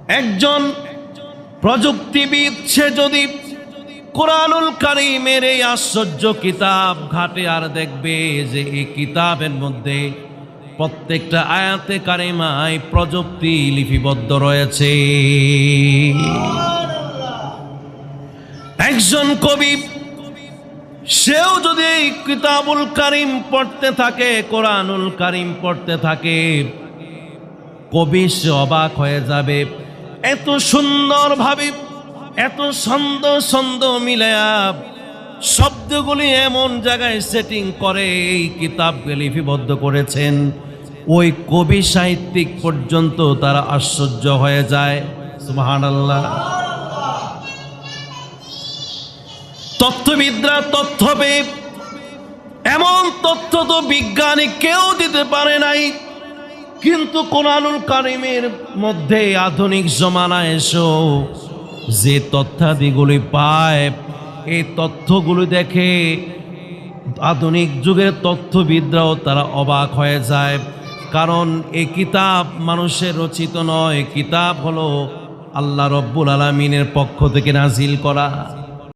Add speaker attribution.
Speaker 1: একজন প্রযুক্তিবিদ সে যদি কুরআনুল কারীমের এই আশ্চর্য কিতাব ঘাটে আর দেখবে যে এই কিতাবের মধ্যে প্রত্যেকটা আয়াতে কারিমায় প্রযুক্তি লিপিবদ্ধ রয়েছে। একজন কবি সেও যদি কিতাবুল কারীম পড়তে থাকে, কুরআনুল কারীম পড়তে থাকে, কবি সে অবাক হয়ে যাবে। এত সুন্দরভাবে এত ছন্দ মিলায়া শব্দগুলি এমন জায়গায় সেটিং করে এই কিতাবকে লিপিবদ্ধ করেছেন, ওই কবি সাহিত্যিক পর্যন্ত তারা আশ্চর্য হয়ে যায়। সুবহানাল্লাহ। তথ্যবিদরা তথ্য পেয়ে এমন তথ্য তো বিজ্ঞানী কেউ দিতে পারে নাই, কিন্তু কুরআনুল কারীমের মধ্যে আধুনিক জমানায় এসো যে তথ্যাদিগুলি পায়, এই তথ্যগুলো দেখে আধুনিক যুগের তথ্যবিদরাও তারা অবাক হয়ে যায়। কারণ এই কিতাব মানুষের রচিত নয়, কিতাব হলো আল্লাহ রব্বুল আলামিনের পক্ষ থেকে নাজিল করা।